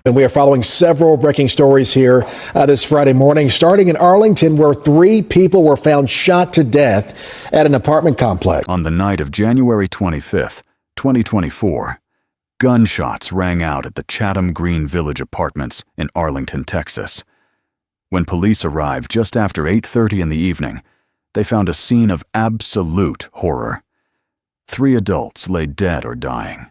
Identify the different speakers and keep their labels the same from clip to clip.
Speaker 1: And we are following several breaking stories here this Friday morning, starting in Arlington, where 3 people were found shot to death at an apartment complex.
Speaker 2: On the night of January 25th, 2024, gunshots rang out at the Chatham Green Village Apartments in Arlington, Texas. When police arrived just after 8:30 in the evening, they found a scene of absolute horror. 3 adults lay dead or dying.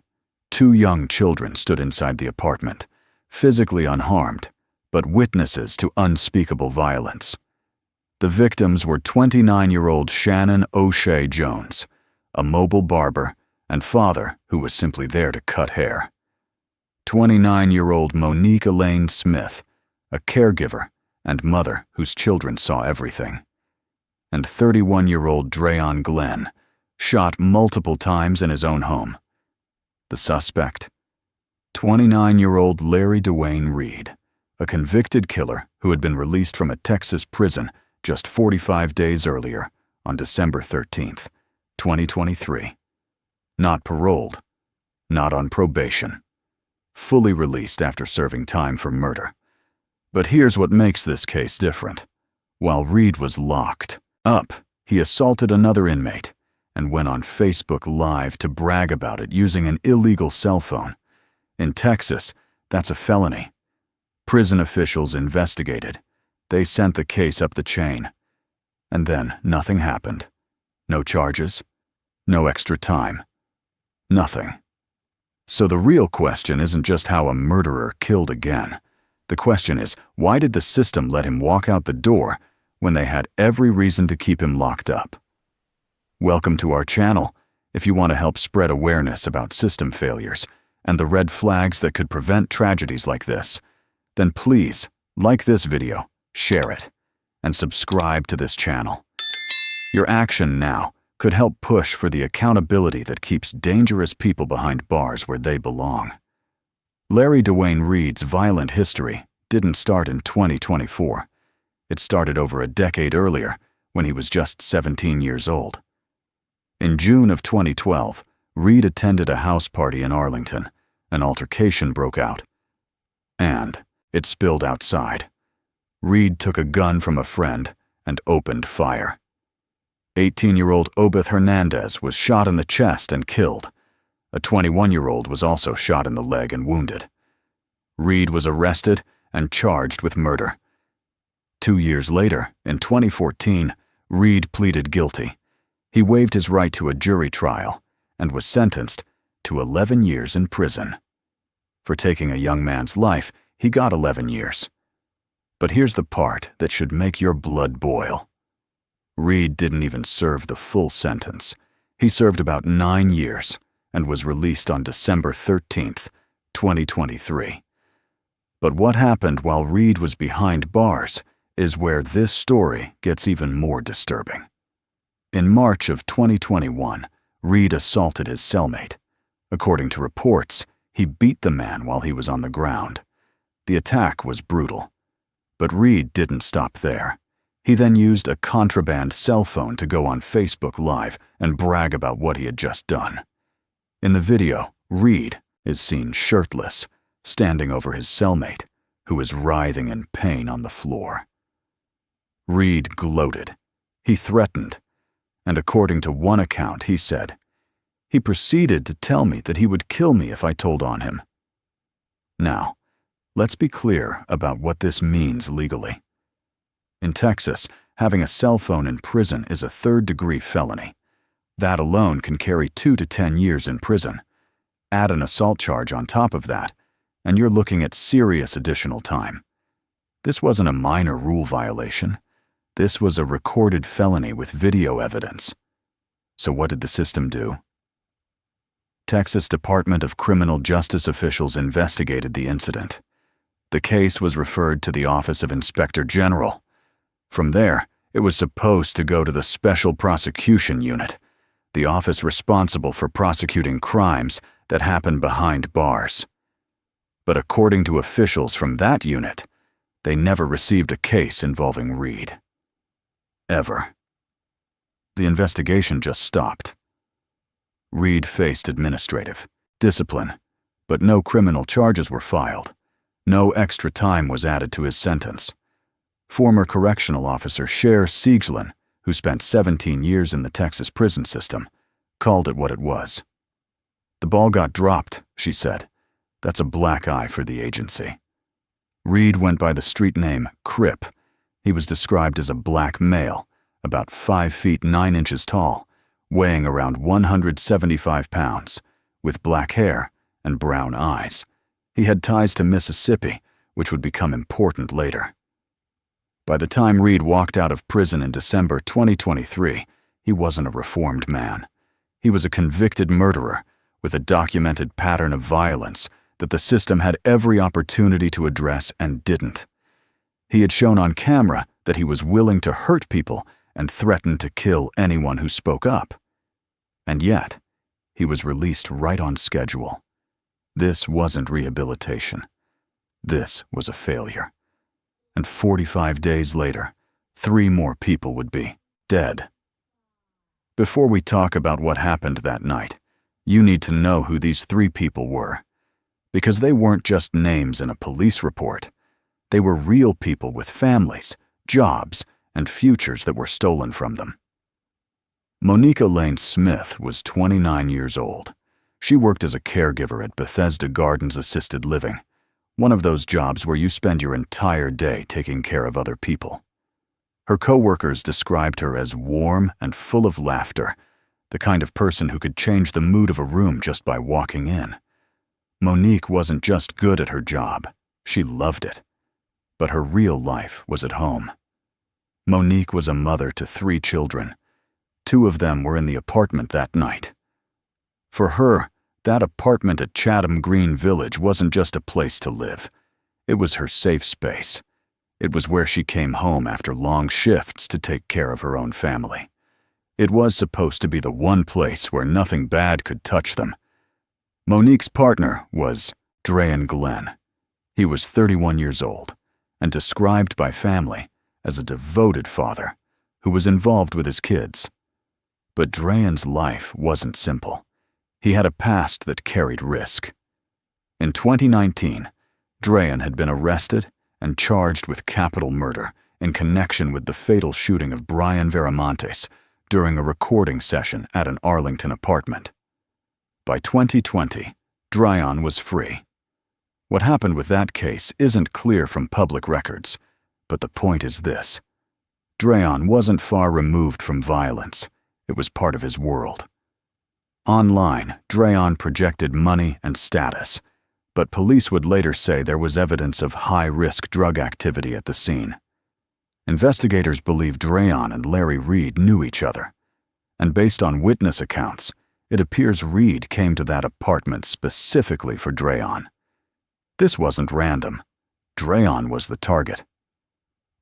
Speaker 2: 2 young children stood inside the apartment, physically unharmed, but witnesses to unspeakable violence. The victims were 29-year-old Shannon O'Shea Jones, a mobile barber and father who was simply there to cut hair. 29-year-old Monique Elaine Smith, a caregiver and mother whose children saw everything. And 31-year-old Dreon Glenn, shot multiple times in his own home. The suspect? 29-year-old Larry Dewayne Reed, a convicted killer who had been released from a Texas prison just 45 days earlier on December 13th, 2023. Not paroled, not on probation, fully released after serving time for murder. But here's what makes this case different. While Reed was locked up, he assaulted another inmate and went on Facebook Live to brag about it using an illegal cell phone. In Texas, that's a felony. Prison officials investigated. They sent the case up the chain. And then nothing happened. No charges, no extra time, nothing. So the real question isn't just how a murderer killed again. The question is, why did the system let him walk out the door when they had every reason to keep him locked up? Welcome to our channel. If you want to help spread awareness about system failures and the red flags that could prevent tragedies like this, then please like this video, share it, and subscribe to this channel. Your action now could help push for the accountability that keeps dangerous people behind bars where they belong. Larry Dewayne Reed's violent history didn't start in 2024. It started over a decade earlier when he was just 17 years old. In June of 2012, Reed attended a house party in Arlington. An altercation broke out, and it spilled outside. Reed took a gun from a friend and opened fire. 18-year-old Obeth Hernandez was shot in the chest and killed. A 21-year-old was also shot in the leg and wounded. Reed was arrested and charged with murder. 2 years later, in 2014, Reed pleaded guilty. He waived his right to a jury trial and was sentenced to 11 years in prison. For taking a young man's life, he got 11 years. But here's the part that should make your blood boil. Reed didn't even serve the full sentence. He served about 9 years and was released on December 13th, 2023. But what happened while Reed was behind bars is where this story gets even more disturbing. In March of 2021, Reed assaulted his cellmate. According to reports, he beat the man while he was on the ground. The attack was brutal. But Reed didn't stop there. He then used a contraband cell phone to go on Facebook Live and brag about what he had just done. In the video, Reed is seen shirtless, standing over his cellmate, who is writhing in pain on the floor. Reed gloated. He threatened. And according to one account, he said, "He proceeded to tell me that he would kill me if I told on him." Now, let's be clear about what this means legally. In Texas, having a cell phone in prison is a third-degree felony. That alone can carry 2 to 10 years in prison. Add an assault charge on top of that, and you're looking at serious additional time. This wasn't a minor rule violation. This was a recorded felony with video evidence. So what did the system do? Texas Department of Criminal Justice officials investigated the incident. The case was referred to the Office of Inspector General. From there, it was supposed to go to the Special Prosecution Unit, the office responsible for prosecuting crimes that happen behind bars. But according to officials from that unit, they never received a case involving Reed. Ever. The investigation just stopped. Reed faced administrative, discipline, but no criminal charges were filed. No extra time was added to his sentence. Former correctional officer Cher Sieglin, who spent 17 years in the Texas prison system, called it what it was. "The ball got dropped," she said. "That's a black eye for the agency." Reed went by the street name Crip. He was described as a black male, about 5 feet 9 inches tall, weighing around 175 pounds, with black hair and brown eyes. He had ties to Mississippi, which would become important later. By the time Reed walked out of prison in December 2023, he wasn't a reformed man. He was a convicted murderer with a documented pattern of violence that the system had every opportunity to address and didn't. He had shown on camera that he was willing to hurt people and threatened to kill anyone who spoke up. And yet, he was released right on schedule. This wasn't rehabilitation. This was a failure. And 45 days later, 3 more people would be dead. Before we talk about what happened that night, you need to know who these 3 people were. Because they weren't just names in a police report. They were real people with families, jobs, and futures that were stolen from them. Monica Lane Smith was 29 years old. She worked as a caregiver at Bethesda Gardens Assisted Living, one of those jobs where you spend your entire day taking care of other people. Her co-workers described her as warm and full of laughter, the kind of person who could change the mood of a room just by walking in. Monique wasn't just good at her job, she loved it. But her real life was at home. Monique was a mother to 3 children. 2 of them were in the apartment that night. For her, that apartment at Chatham Green Village wasn't just a place to live. It was her safe space. It was where she came home after long shifts to take care of her own family. It was supposed to be the one place where nothing bad could touch them. Monique's partner was Drayan Glenn. He was 31 years old and described by family as a devoted father who was involved with his kids. But Drayan's life wasn't simple. He had a past that carried risk. In 2019, Drayan had been arrested and charged with capital murder in connection with the fatal shooting of Brian Veramontes during a recording session at an Arlington apartment. By 2020, Drayan was free. What happened with that case isn't clear from public records, but the point is this. Drayan wasn't far removed from violence. It was part of his world. Online, Drayan projected money and status, but police would later say there was evidence of high-risk drug activity at the scene. Investigators believe Drayan and Larry Reed knew each other, and based on witness accounts, it appears Reed came to that apartment specifically for Drayan. This wasn't random. Drayan was the target.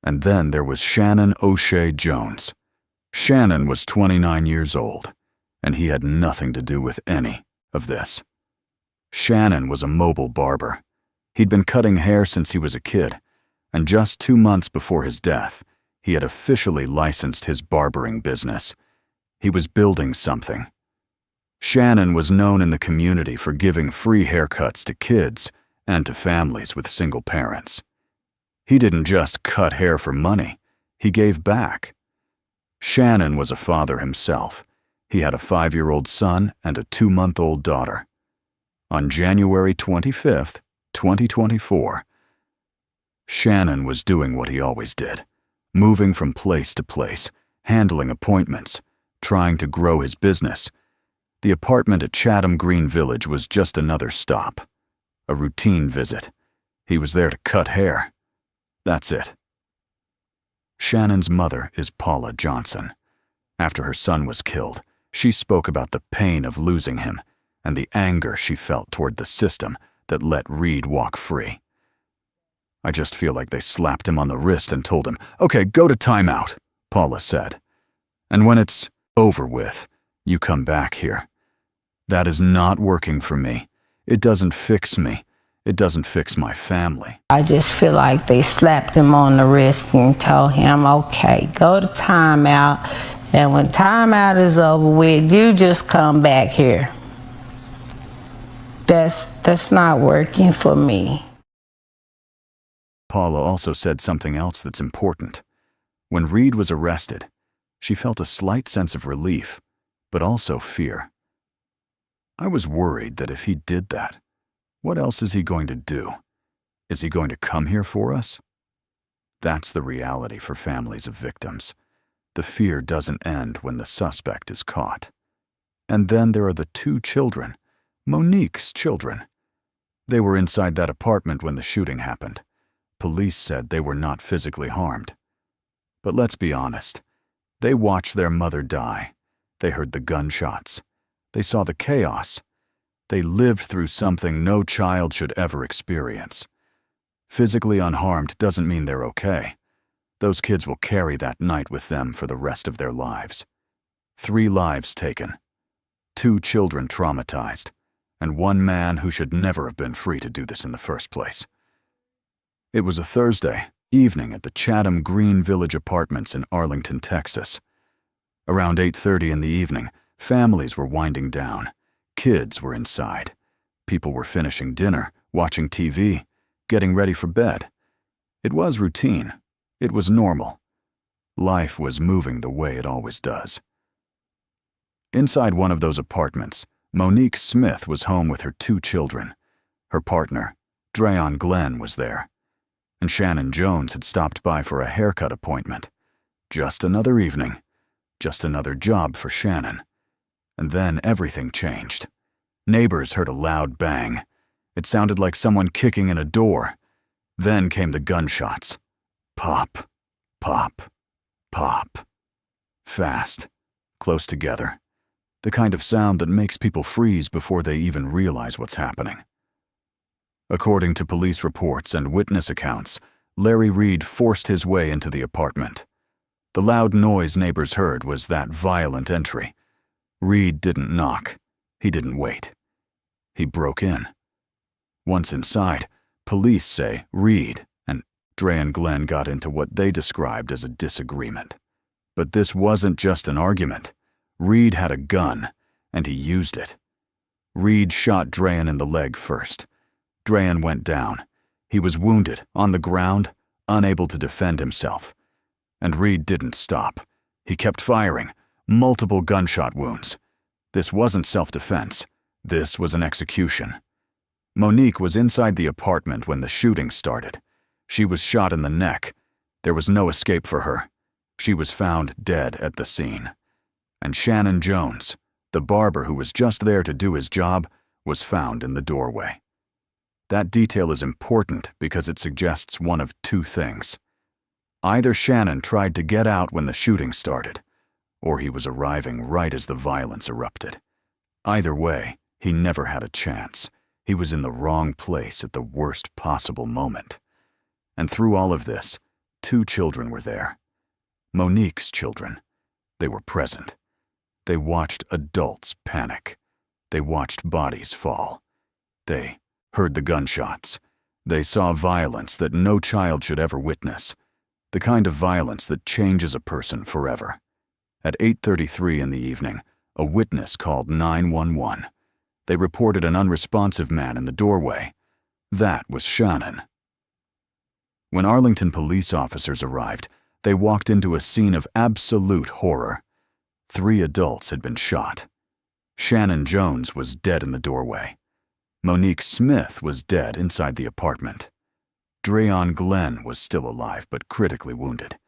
Speaker 2: And then there was Shannon O'Shea Jones. Shannon was 29 years old, and he had nothing to do with any of this. Shannon was a mobile barber. He'd been cutting hair since he was a kid, and just 2 months before his death, he had officially licensed his barbering business. He was building something. Shannon was known in the community for giving free haircuts to kids and to families with single parents. He didn't just cut hair for money, he gave back. Shannon was a father himself. He had a 5-year-old son and a 2-month-old daughter. On January 25th, 2024, Shannon was doing what he always did, moving from place to place, handling appointments, trying to grow his business. The apartment at Chatham Green Village was just another stop, a routine visit. He was there to cut hair. That's it. Shannon's mother is Paula Johnson. After her son was killed, she spoke about the pain of losing him and the anger she felt toward the system that let Reed walk free. "I just feel like they slapped him on the wrist and told him, 'Okay, go to timeout,'" Paula said. "And when it's over with, you come back here. That is not working for me. It doesn't fix me. It doesn't fix my family."
Speaker 3: I just feel like they slapped him on the wrist and told him, "Okay, go to timeout, and when timeout is over with, you just come back here." That's not working for me.
Speaker 2: Paula also said something else that's important. When Reed was arrested, she felt a slight sense of relief, but also fear. I was worried that if he did that, what else is he going to do? Is he going to come here for us? That's the reality for families of victims. The fear doesn't end when the suspect is caught. And then there are the two children, Monique's children. They were inside that apartment when the shooting happened. Police said they were not physically harmed. But let's be honest. They watched their mother die. They heard the gunshots. They saw the chaos. They lived through something no child should ever experience. Physically unharmed doesn't mean they're okay. Those kids will carry that night with them for the rest of their lives. 3 lives taken, 2 children traumatized, and 1 man who should never have been free to do this in the first place. It was a Thursday evening at the Chatham Green Village Apartments in Arlington, Texas. Around 8:30 in the evening, families were winding down. Kids were inside. People were finishing dinner, watching TV, getting ready for bed. It was routine. It was normal. Life was moving the way it always does. Inside one of those apartments, Monique Smith was home with her 2 children. Her partner, Dreon Glenn, was there. And Shannon Jones had stopped by for a haircut appointment. Just another evening. Just another job for Shannon. And then everything changed. Neighbors heard a loud bang. It sounded like someone kicking in a door. Then came the gunshots. Pop, pop, pop. Fast, close together. The kind of sound that makes people freeze before they even realize what's happening. According to police reports and witness accounts, Larry Reed forced his way into the apartment. The loud noise neighbors heard was that violent entry. Reed didn't knock. He didn't wait. He broke in. Once inside, police say Reed and Dreon Glenn got into what they described as a disagreement. But this wasn't just an argument. Reed had a gun, and he used it. Reed shot Dreon in the leg first. Dreon went down. He was wounded, on the ground, unable to defend himself. And Reed didn't stop. He kept firing, multiple gunshot wounds. This wasn't self-defense. This was an execution. Monique was inside the apartment when the shooting started. She was shot in the neck. There was no escape for her. She was found dead at the scene. And Shannon Jones, the barber who was just there to do his job, was found in the doorway. That detail is important because it suggests one of 2 things. Either Shannon tried to get out when the shooting started, or he was arriving right as the violence erupted. Either way, he never had a chance. He was in the wrong place at the worst possible moment. And through all of this, 2 children were there. Monique's children. They were present. They watched adults panic. They watched bodies fall. They heard the gunshots. They saw violence that no child should ever witness. The kind of violence that changes a person forever. At 8:33 in the evening, a witness called 911. They reported an unresponsive man in the doorway. That was Shannon. When Arlington police officers arrived, they walked into a scene of absolute horror. 3 adults had been shot. Shannon Jones was dead in the doorway. Monique Smith was dead inside the apartment. Dreon Glenn was still alive but critically wounded.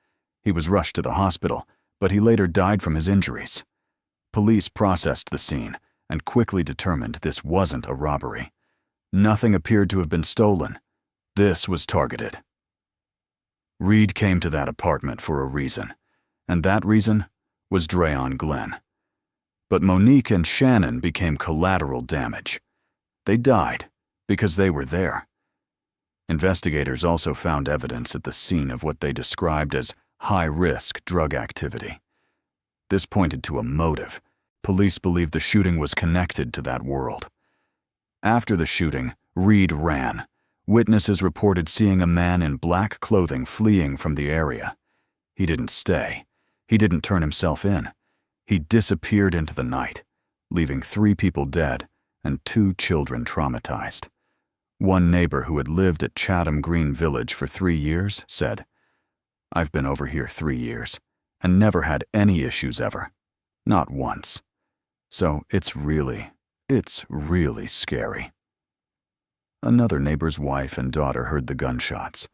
Speaker 2: He was rushed to the hospital, but he later died from his injuries. Police processed the scene and quickly determined this wasn't a robbery. Nothing appeared to have been stolen. This was targeted. Reed came to that apartment for a reason, and that reason was Dreon Glenn. But Monique and Shannon became collateral damage. They died because they were there. Investigators also found evidence at the scene of what they described as high-risk drug activity. This pointed to a motive. Police believed the shooting was connected to that world. After the shooting, Reed ran. Witnesses reported seeing a man in black clothing fleeing from the area. He didn't stay. He didn't turn himself in. He disappeared into the night, leaving 3 people dead and 2 children traumatized. One neighbor who had lived at Chatham Green Village for 3 years said, "I've been over here 3 years and never had any issues ever. Not once. So it's really scary." Another neighbor's wife and daughter heard the gunshots.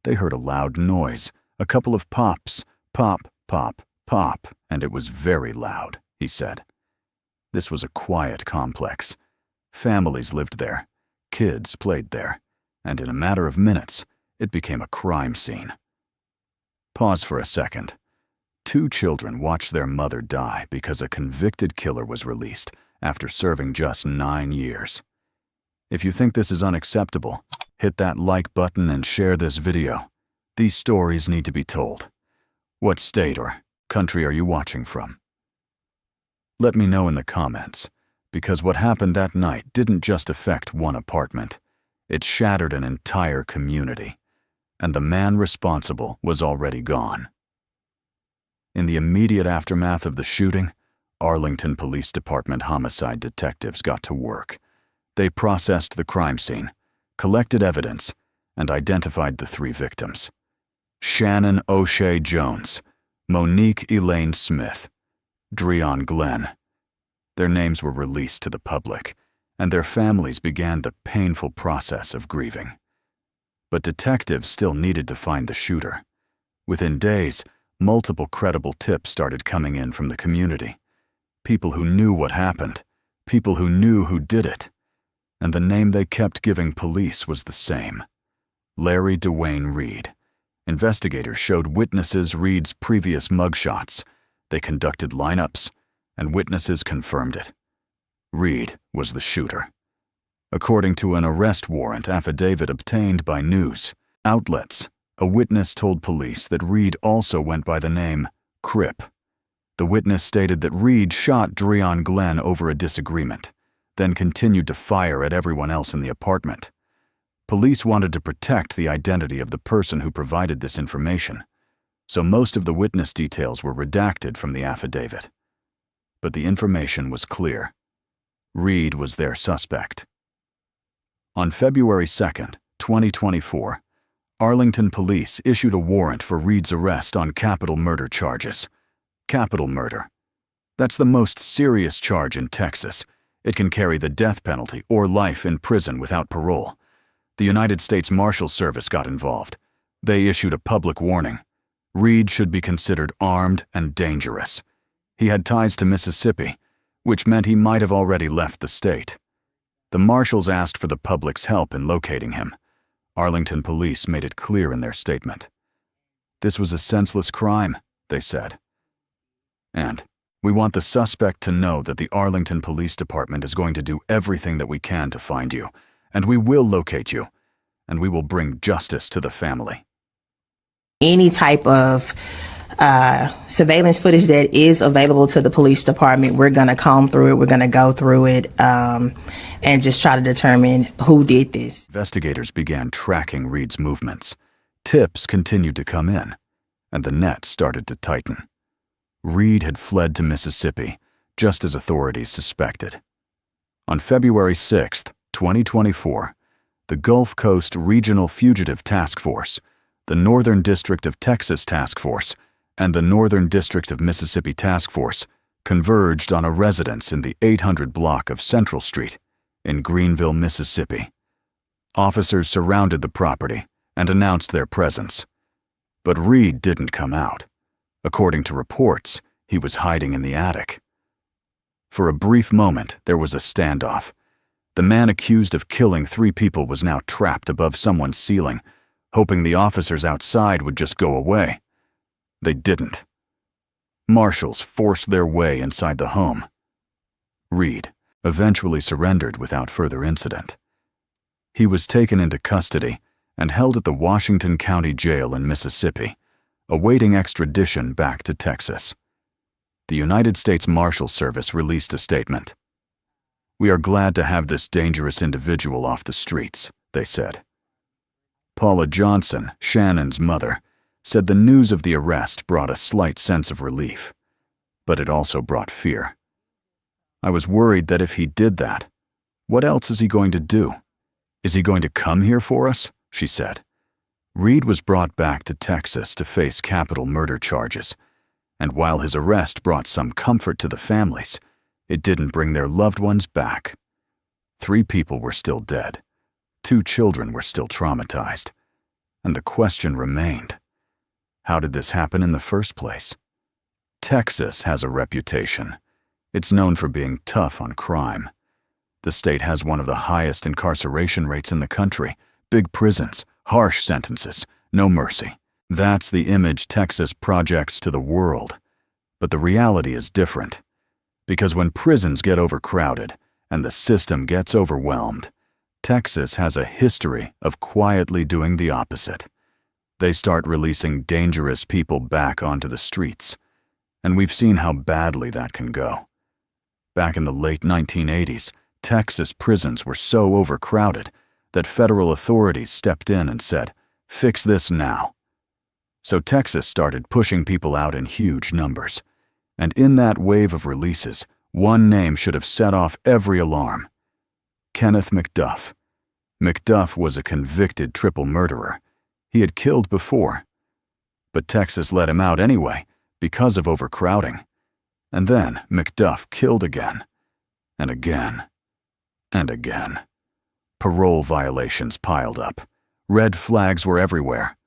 Speaker 2: They heard a loud noise, a couple of pops, pop, pop, pop, and it was very loud, he said. This was a quiet complex. Families lived there. Kids played there. And in a matter of minutes, it became a crime scene. Pause for a second. 2 children watched their mother die because a convicted killer was released after serving just 9 years. If you think this is unacceptable, hit that like button and share this video. These stories need to be told. What state or country are you watching from? Let me know in the comments, because what happened that night didn't just affect one apartment. It shattered an entire community, and the man responsible was already gone. In the immediate aftermath of the shooting, Arlington Police Department homicide detectives got to work. They processed the crime scene, collected evidence, and identified the 3 victims: Shannon O'Shea Jones, Monique Elaine Smith, Dreon Glenn. Their names were released to the public, and their families began the painful process of grieving. But detectives still needed to find the shooter. Within days, multiple credible tips started coming in from the community. People who knew what happened, people who knew who did it. And the name they kept giving police was the same: Larry Dewayne Reed. Investigators showed witnesses Reed's previous mugshots. They conducted lineups, and witnesses confirmed it. Reed was the shooter. According to an arrest warrant affidavit obtained by news outlets, a witness told police that Reed also went by the name Crip. The witness stated that Reed shot Dreon Glenn over a disagreement, then continued to fire at everyone else in the apartment. Police wanted to protect the identity of the person who provided this information, so most of the witness details were redacted from the affidavit. But the information was clear. Reed was their suspect. On February 2nd, 2024, Arlington police issued a warrant for Reed's arrest on capital murder charges. Capital murder. That's the most serious charge in Texas. It can carry the death penalty or life in prison without parole. The United States Marshal Service got involved. They issued a public warning. Reed should be considered armed and dangerous. He had ties to Mississippi, which meant he might have already left the state. The marshals asked for the public's help in locating him. Arlington police made it clear in their statement. This was a senseless crime, they said. And we want the suspect to know that the Arlington Police Department is going to do everything that we can to find you, and we will locate you, and we will bring justice to the family.
Speaker 4: Any type of surveillance footage that is available to the police department, we're going to comb through it, we're going to go through it, and just try to determine who did this.
Speaker 2: Investigators began tracking Reed's movements. Tips continued to come in, and the net started to tighten. Reed had fled to Mississippi, just as authorities suspected. On February 6th, 2024, the Gulf Coast Regional Fugitive Task Force, the Northern District of Texas Task Force, and the Northern District of Mississippi Task Force converged on a residence in the 800 block of Central Street in Greenville, Mississippi. Officers surrounded the property and announced their presence. But Reed didn't come out. According to reports, he was hiding in the attic. For a brief moment, there was a standoff. The man accused of killing 3 people was now trapped above someone's ceiling, hoping the officers outside would just go away. They didn't. Marshals forced their way inside the home. Reed eventually surrendered without further incident. He was taken into custody and held at the Washington County Jail in Mississippi, awaiting extradition back to Texas. The United States Marshal Service released a statement. "We are glad to have this dangerous individual off the streets," they said. Paula Johnson, Shannon's mother, said the news of the arrest brought a slight sense of relief, but it also brought fear. "I was worried that if he did that, what else is he going to do? "Is he going to come here for us?" she said. Reed was brought back to Texas to face capital murder charges, and while his arrest brought some comfort to the families, it didn't bring their loved ones back. 3 people were still dead. 2 children were still traumatized. And the question remained, how did this happen in the first place? Texas has a reputation. It's known for being tough on crime. The state has one of the highest incarceration rates in the country, big prisons, harsh sentences, no mercy. That's the image Texas projects to the world. But the reality is different. Because when prisons get overcrowded and the system gets overwhelmed, Texas has a history of quietly doing the opposite. They start releasing dangerous people back onto the streets, and we've seen how badly that can go. Back in the late 1980s, Texas prisons were so overcrowded that federal authorities stepped in and said, "Fix this now." So Texas started pushing people out in huge numbers. And in that wave of releases, one name should have set off every alarm: Kenneth McDuff. McDuff was a convicted triple murderer. He had killed before. But Texas let him out anyway because of overcrowding. And then McDuff killed again, and again, and again. Parole violations piled up. Red flags were everywhere.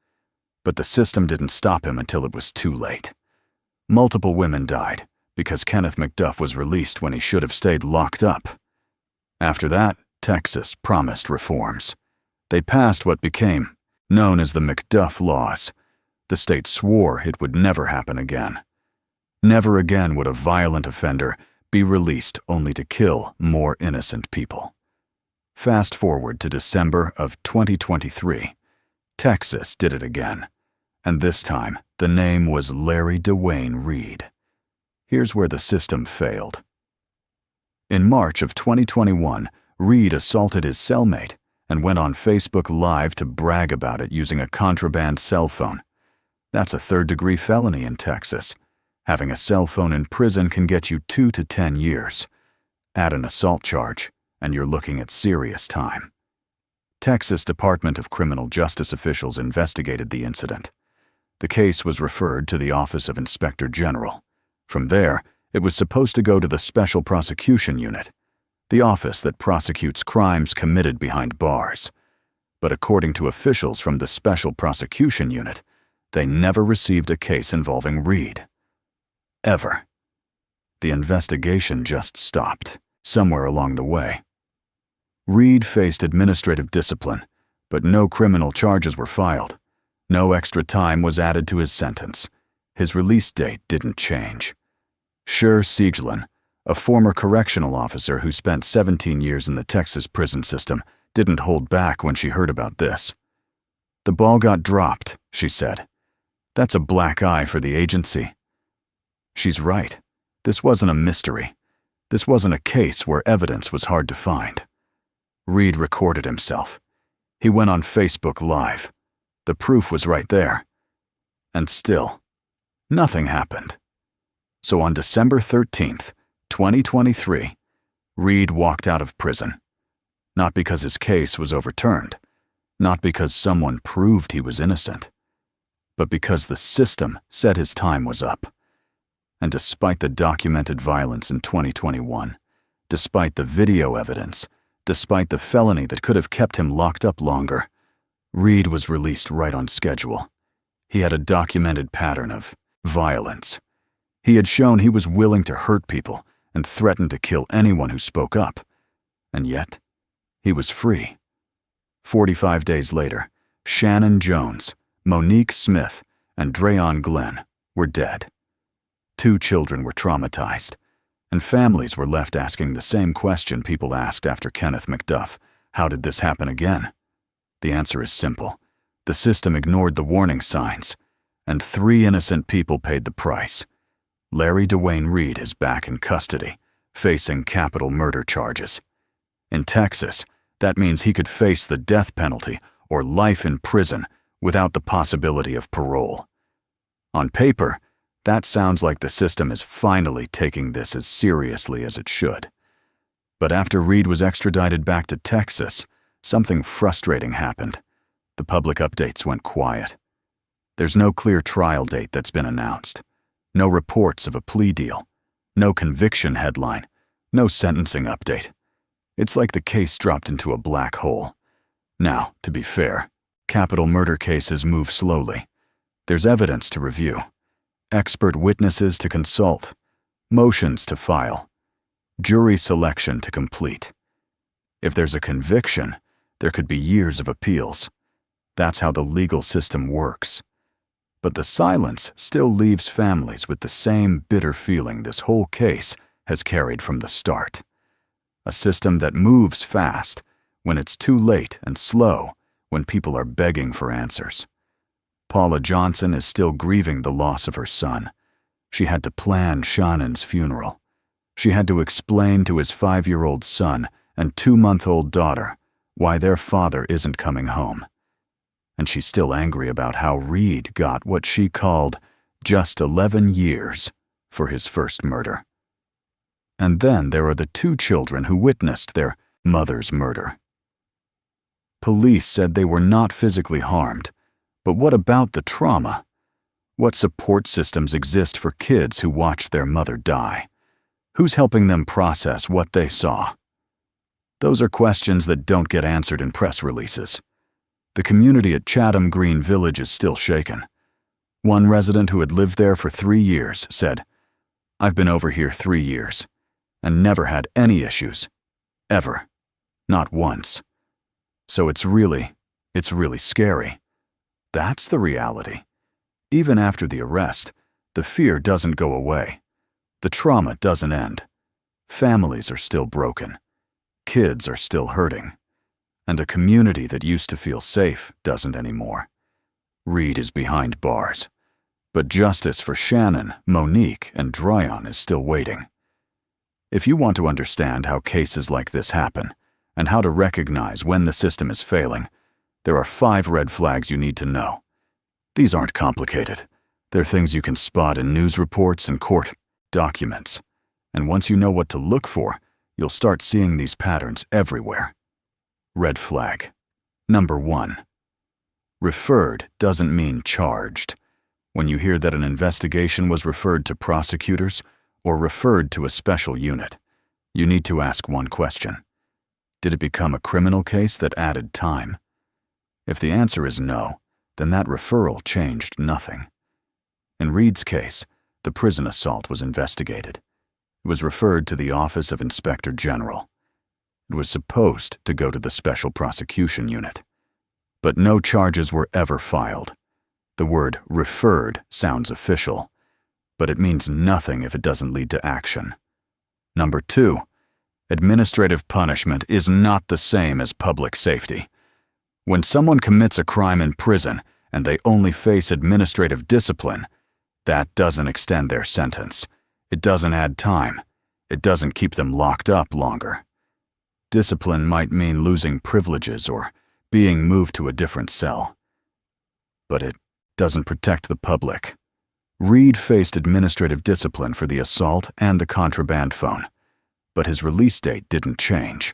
Speaker 2: But the system didn't stop him until it was too late. Multiple women died because Kenneth McDuff was released when he should have stayed locked up. After that, Texas promised reforms. They passed what became known as the McDuff Laws. The state swore it would never happen again. Never again would a violent offender be released only to kill more innocent people. Fast forward to December of 2023. Texas did it again. And this time, the name was Larry Dewayne Reed. Here's where the system failed. In March of 2021, Reed assaulted his cellmate and went on Facebook Live to brag about it using a contraband cell phone. That's a third-degree felony in Texas. Having a cell phone in prison can get you 2 to 10 years. Add an assault charge, and you're looking at serious time. Texas Department of Criminal Justice officials investigated the incident. The case was referred to the Office of Inspector General. From there, it was supposed to go to the Special Prosecution Unit, the office that prosecutes crimes committed behind bars. But according to officials from the Special Prosecution Unit, they never received a case involving Reed. Ever. The investigation just stopped, somewhere along the way. Reed faced administrative discipline, but no criminal charges were filed. No extra time was added to his sentence. His release date didn't change. Sher Sieglin, a former correctional officer who spent 17 years in the Texas prison system, didn't hold back when she heard about this. "The ball got dropped," she said. "That's a black eye for the agency." She's right. This wasn't a mystery. This wasn't a case where evidence was hard to find. Reed recorded himself. He went on Facebook Live. The proof was right there. And still, nothing happened. So on December 13th, 2023, Reed walked out of prison. Not because his case was overturned, not because someone proved he was innocent, but because the system said his time was up. And despite the documented violence in 2021, despite the video evidence, despite the felony that could have kept him locked up longer, Reed was released right on schedule. He had a documented pattern of violence. He had shown he was willing to hurt people and threatened to kill anyone who spoke up. And yet, he was free. 45 days later, Shannon Jones, Monique Smith, and Dreyon Glenn were dead. 2 children were traumatized, and families were left asking the same question people asked after Kenneth McDuff: how did this happen again? The answer is simple. The system ignored the warning signs, and 3 innocent people paid the price. Larry Dewayne Reed is back in custody, facing capital murder charges. In Texas, that means he could face the death penalty or life in prison without the possibility of parole. On paper, that sounds like the system is finally taking this as seriously as it should. But after Reed was extradited back to Texas, something frustrating happened. The public updates went quiet. There's no clear trial date that's been announced. No reports of a plea deal. No conviction headline. No sentencing update. It's like the case dropped into a black hole. Now, to be fair, capital murder cases move slowly. There's evidence to review, expert witnesses to consult, motions to file, jury selection to complete. If there's a conviction, there could be years of appeals. That's how the legal system works. But the silence still leaves families with the same bitter feeling this whole case has carried from the start. A system that moves fast when it's too late and slow when people are begging for answers. Paula Johnson is still grieving the loss of her son. She had to plan Shannon's funeral. She had to explain to his 5-year-old son and 2-month-old daughter why their father isn't coming home. And she's still angry about how Reed got what she called just 11 years for his first murder. And then there are the 2 children who witnessed their mother's murder. Police said they were not physically harmed, but what about the trauma? What support systems exist for kids who watched their mother die? Who's helping them process what they saw? Those are questions that don't get answered in press releases. The community at Chatham Green Village is still shaken. One resident who had lived there for 3 years said, "I've been over here 3 years and never had any issues. Ever. Not once. So it's really scary." That's the reality. Even after the arrest, the fear doesn't go away. The trauma doesn't end. Families are still broken. Kids are still hurting. And a community that used to feel safe doesn't anymore. Reed is behind bars. But justice for Shannon, Monique, and Dryon is still waiting. If you want to understand how cases like this happen, and how to recognize when the system is failing, there are 5 red flags you need to know. These aren't complicated. They're things you can spot in news reports and court documents. And once you know what to look for, you'll start seeing these patterns everywhere. Red flag. Number 1. Referred doesn't mean charged. When you hear that an investigation was referred to prosecutors or referred to a special unit, you need to ask one question. Did it become a criminal case that added time? If the answer is no, then that referral changed nothing. In Reed's case, the prison assault was investigated. It was referred to the Office of Inspector General. It was supposed to go to the Special Prosecution Unit. But no charges were ever filed. The word referred sounds official, but it means nothing if it doesn't lead to action. Number 2, administrative punishment is not the same as public safety. When someone commits a crime in prison and they only face administrative discipline, that doesn't extend their sentence. It doesn't add time. It doesn't keep them locked up longer. Discipline might mean losing privileges or being moved to a different cell. But it doesn't protect the public. Reed faced administrative discipline for the assault and the contraband phone, but his release date didn't change.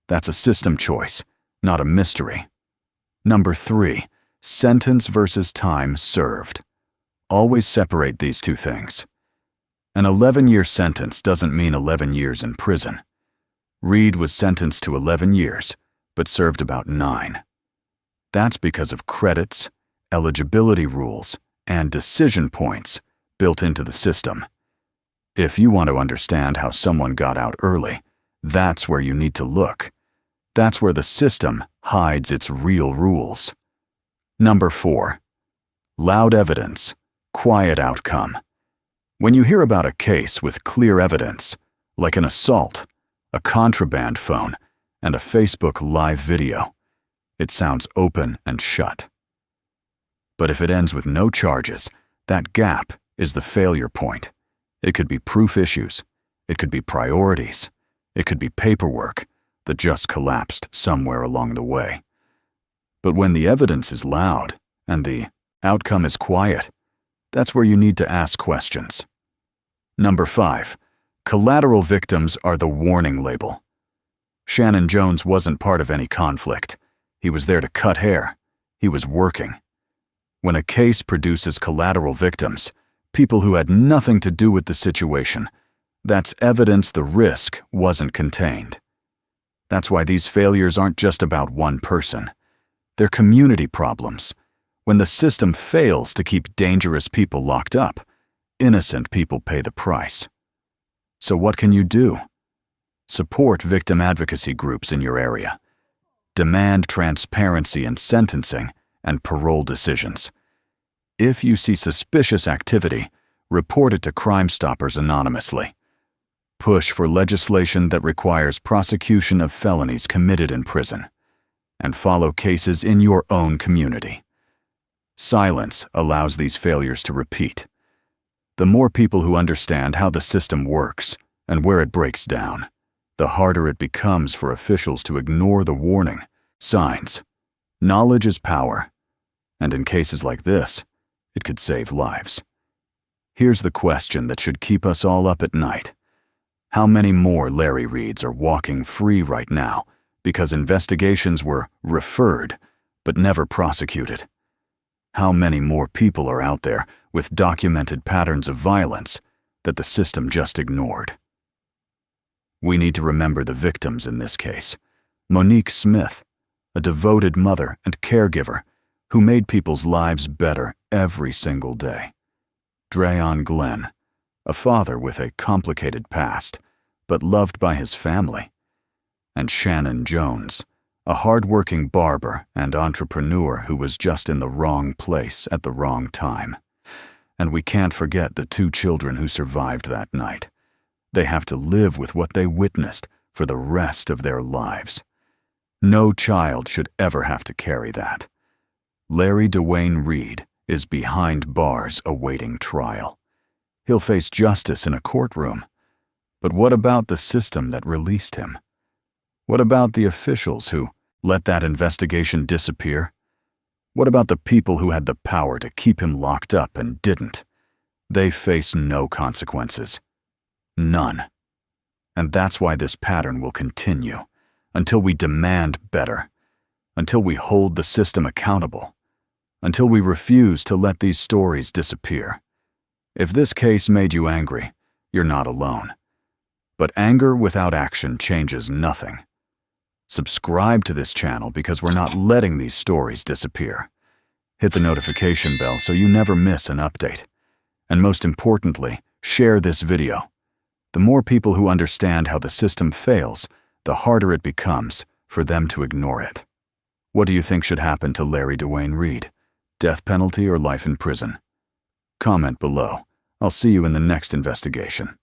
Speaker 2: That's a system choice, not a mystery. Number 3, sentence versus time served. Always separate these 2 things. An 11-year sentence doesn't mean 11 years in prison. Reed was sentenced to 11 years, but served about 9. That's because of credits, eligibility rules, and decision points built into the system. If you want to understand how someone got out early, that's where you need to look. That's where the system hides its real rules. Number 4, loud evidence, quiet outcome. When you hear about a case with clear evidence, like an assault, a contraband phone, and a Facebook live video, it sounds open and shut. But if it ends with no charges, that gap is the failure point. It could be proof issues. It could be priorities. It could be paperwork that just collapsed somewhere along the way. But when the evidence is loud and the outcome is quiet, that's where you need to ask questions. Number 5, collateral victims are the warning label. Shannon Jones wasn't part of any conflict. He was there to cut hair. He was working. When a case produces collateral victims, people who had nothing to do with the situation, that's evidence the risk wasn't contained. That's why these failures aren't just about one person. They're community problems. When the system fails to keep dangerous people locked up, innocent people pay the price. So what can you do? Support victim advocacy groups in your area. Demand transparency in sentencing and parole decisions. If you see suspicious activity, report it to Crime Stoppers anonymously. Push for legislation that requires prosecution of felonies committed in prison. And follow cases in your own community. Silence allows these failures to repeat. The more people who understand how the system works and where it breaks down, the harder it becomes for officials to ignore the warning signs. Knowledge is power, and in cases like this, it could save lives. Here's the question that should keep us all up at night. How many more Larry Reeds are walking free right now because investigations were referred but never prosecuted? How many more people are out there with documented patterns of violence that the system just ignored? We need to remember the victims in this case. Monique Smith, a devoted mother and caregiver who made people's lives better every single day. Dreyon Glenn, a father with a complicated past, but loved by his family. And Shannon Jones, a hard-working barber and entrepreneur who was just in the wrong place at the wrong time. And we can't forget the 2 children who survived that night. They have to live with what they witnessed for the rest of their lives. No child should ever have to carry that. Larry Dewayne Reed is behind bars awaiting trial. He'll face justice in a courtroom. But what about the system that released him? What about the officials who let that investigation disappear? What about the people who had the power to keep him locked up and didn't? They face no consequences. None. And that's why this pattern will continue, until we demand better, until we hold the system accountable, until we refuse to let these stories disappear. If this case made you angry, you're not alone. But anger without action changes nothing. Subscribe to this channel because we're not letting these stories disappear. Hit the notification bell so you never miss an update. And most importantly, share this video. The more people who understand how the system fails, the harder it becomes for them to ignore it. What do you think should happen to Larry Dewayne Reed? Death penalty or life in prison? Comment below. I'll see you in the next investigation.